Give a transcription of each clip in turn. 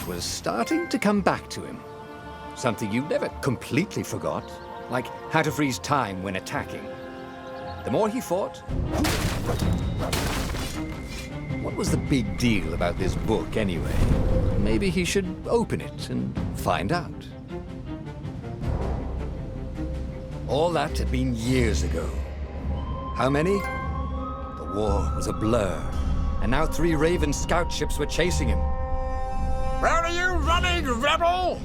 was starting to come back to him. Something you never completely forgot, like how to freeze time when attacking. The more he fought... What was the big deal about this book, anyway? Maybe he should open it and find out. All that had been years ago. How many? The war was a blur, and now 3 Raven scout ships were chasing him. Where are you running, rebel?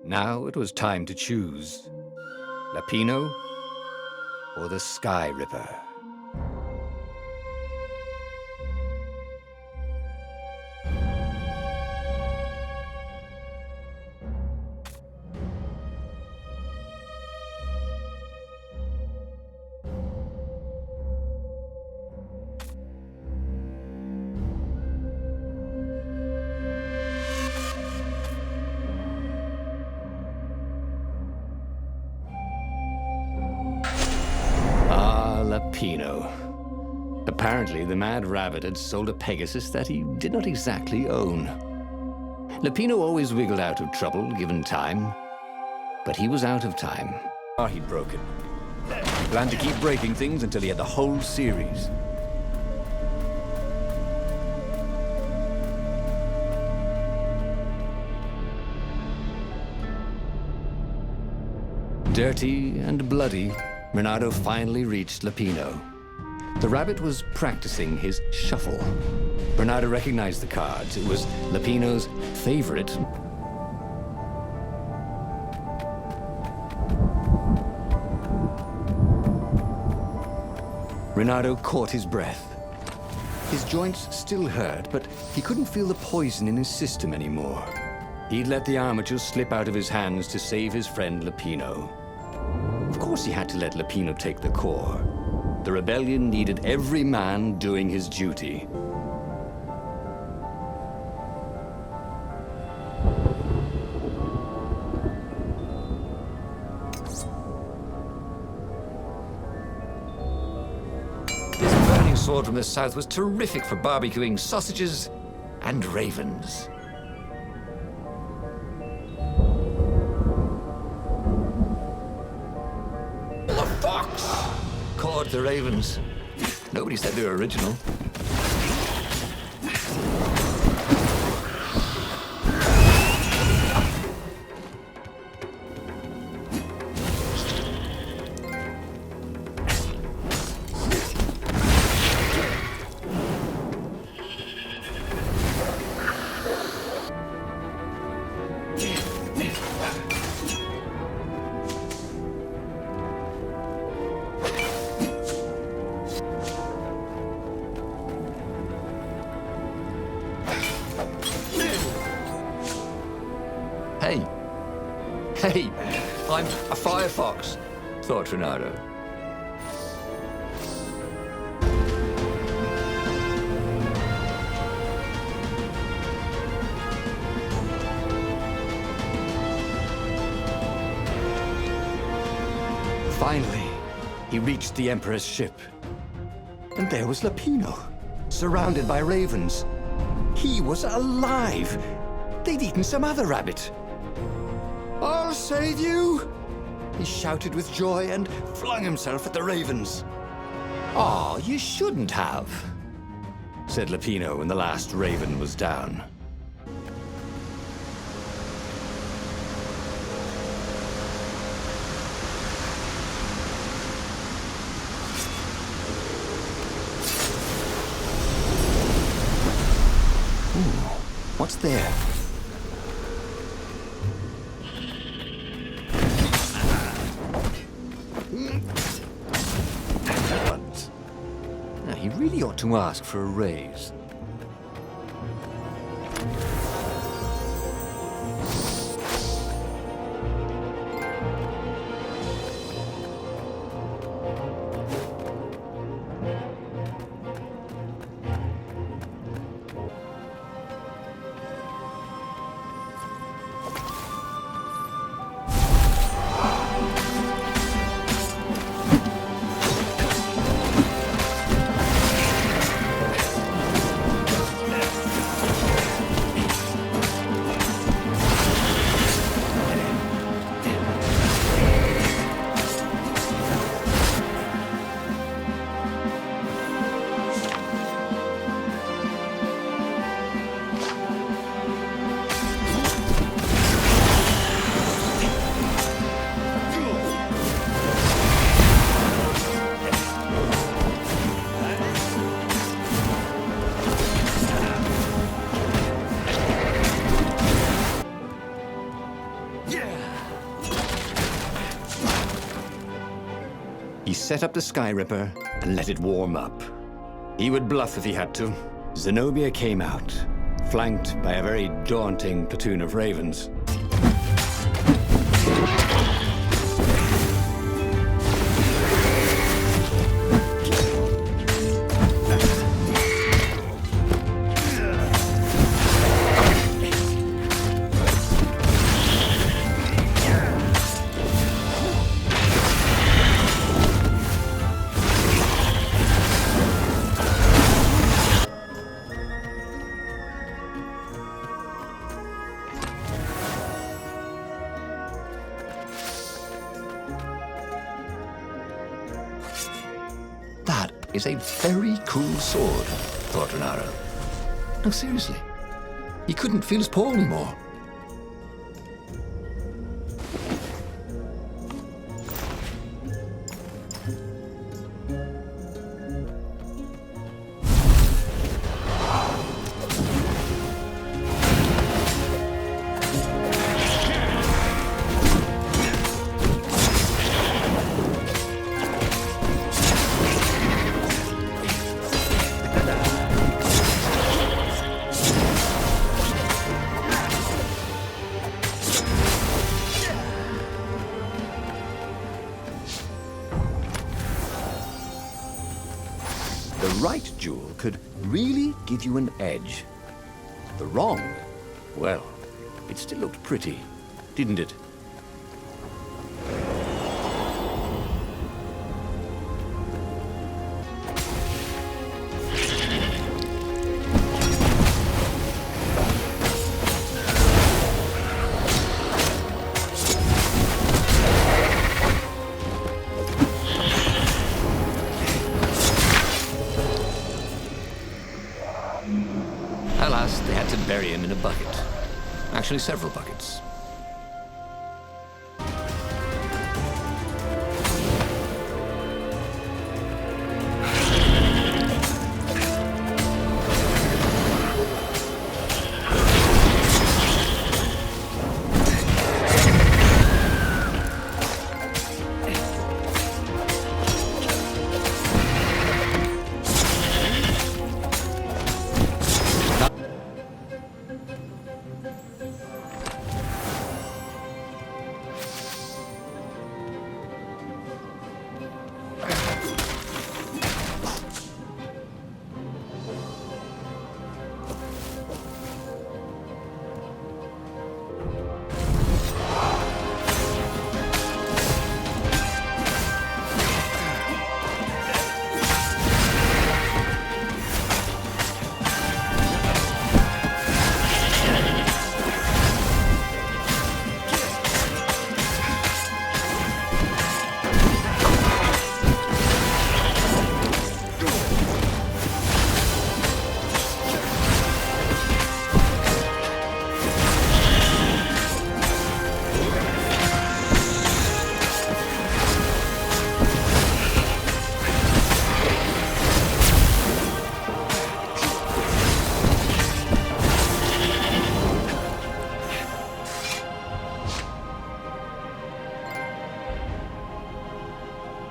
Now it was time to choose. Lapino or the Sky Ripper. Lapino. Apparently, the Mad Rabbit had sold a Pegasus that he did not exactly own. Lapino always wiggled out of trouble, given time. But he was out of time. He'd broken. He planned to keep breaking things until he had the whole series. Dirty and bloody, Renato finally reached Lapino. The rabbit was practicing his shuffle. Renato recognized the cards. It was Lapino's favorite. Renato caught his breath. His joints still hurt, but he couldn't feel the poison in his system anymore. He'd let the armature slip out of his hands to save his friend Lapino. Of course he had to let Lapino take the core. The rebellion needed every man doing his duty. This burning sword from the south was terrific for barbecuing sausages and ravens. Caught the ravens. Nobody said they were original. Hey, I'm a firefox, thought Renato. Finally, he reached the Emperor's ship. And there was Lapino, surrounded by ravens. He was alive. They'd eaten some other rabbit. "I'll save you!" he shouted with joy and flung himself at the ravens. "Aw, you shouldn't have," said Lapino when the last raven was down. Ooh, what's there? He really ought to ask for a raise. He set up the Sky Ripper and let it warm up. He would bluff if he had to. Zenobia came out, flanked by a very daunting platoon of ravens. That is a very cool sword, thought Renaro. No, seriously. He couldn't feel his paw anymore. The right jewel could really give you an edge. The wrong, well, it still looked pretty, didn't it? Alas, they had to bury him in a bucket. Actually, several buckets.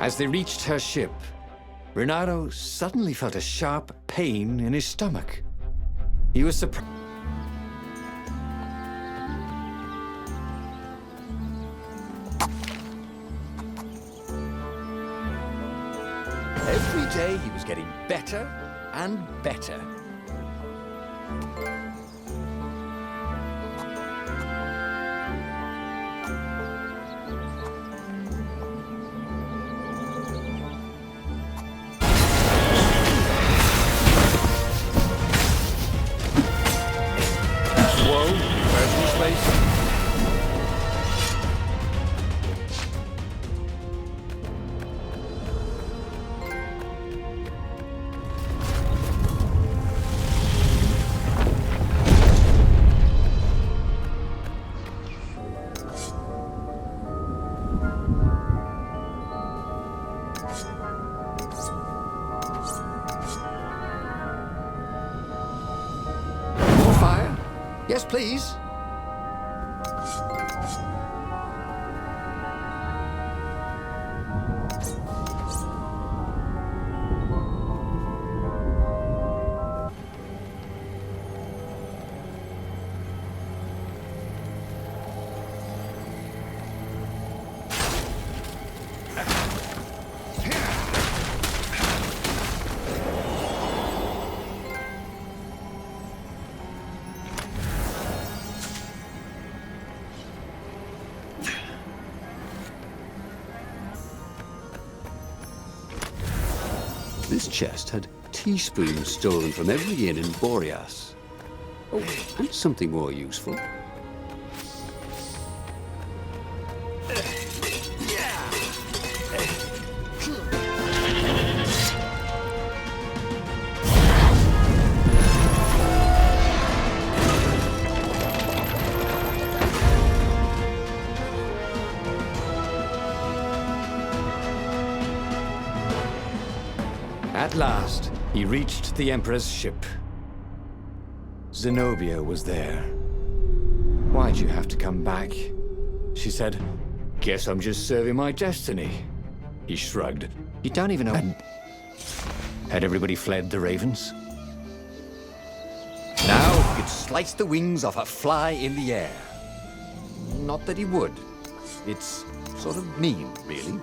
As they reached her ship, Renato suddenly felt a sharp pain in his stomach. He was surprised. Every day he was getting better and better. Yes, please. This chest had teaspoons stolen from every inn in Boreas. Oh, and something more useful. At last, he reached the Emperor's ship. Zenobia was there. "Why'd you have to come back?" she said. "Guess I'm just serving my destiny." He shrugged. "You don't even know..." Had everybody fled the Ravens? Now he could slice the wings off a fly in the air. Not that he would. It's sort of mean, really.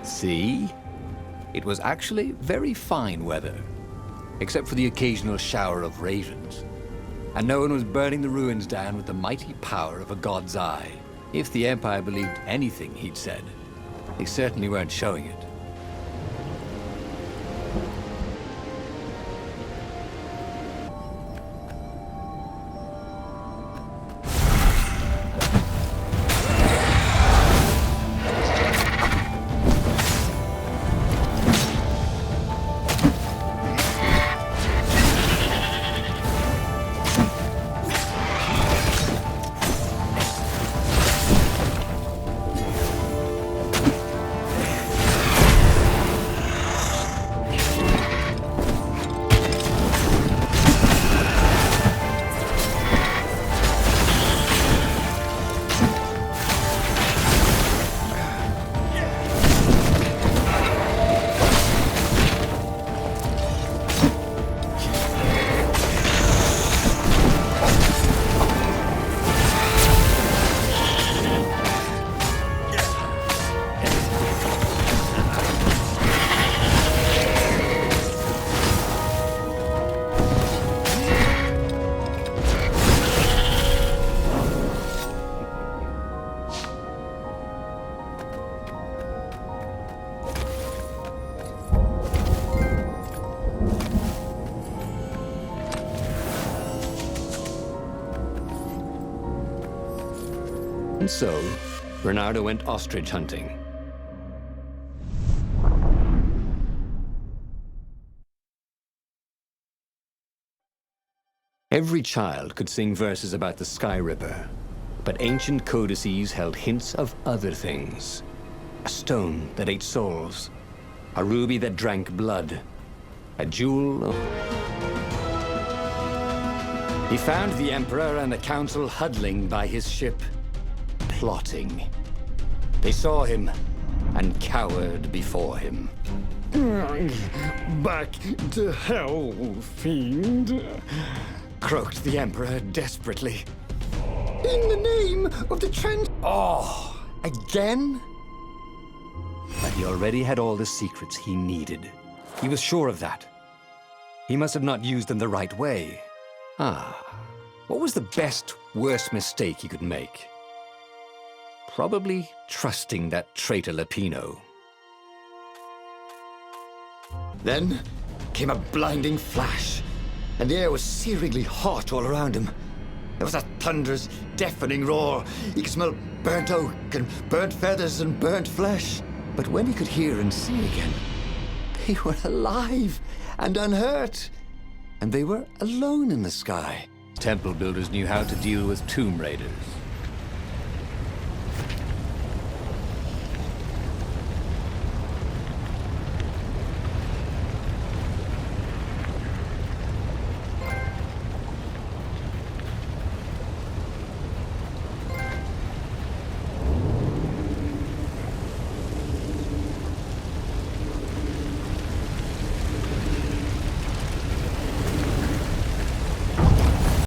See? It was actually very fine weather, except for the occasional shower of ravens. And no one was burning the ruins down with the mighty power of a god's eye. If the Empire believed anything he'd said, they certainly weren't showing it. And so, Bernardo went ostrich hunting. Every child could sing verses about the Sky Ripper, but ancient codices held hints of other things. A stone that ate souls, a ruby that drank blood, a jewel. He found the Emperor and the Council huddling by his ship, plotting. They saw him and cowered before him. "Back to hell, fiend," croaked the Emperor desperately. "in the name of the Oh, again? But he already had all the secrets he needed. He was sure of that. He must have not used them the right way. What was the best, worst mistake he could make? Probably trusting that traitor Lapino. Then came a blinding flash, and the air was searingly hot all around him. There was a thunderous, deafening roar. He could smell burnt oak and burnt feathers and burnt flesh. But when he could hear and see again, they were alive and unhurt. And they were alone in the sky. Temple builders knew how to deal with tomb raiders.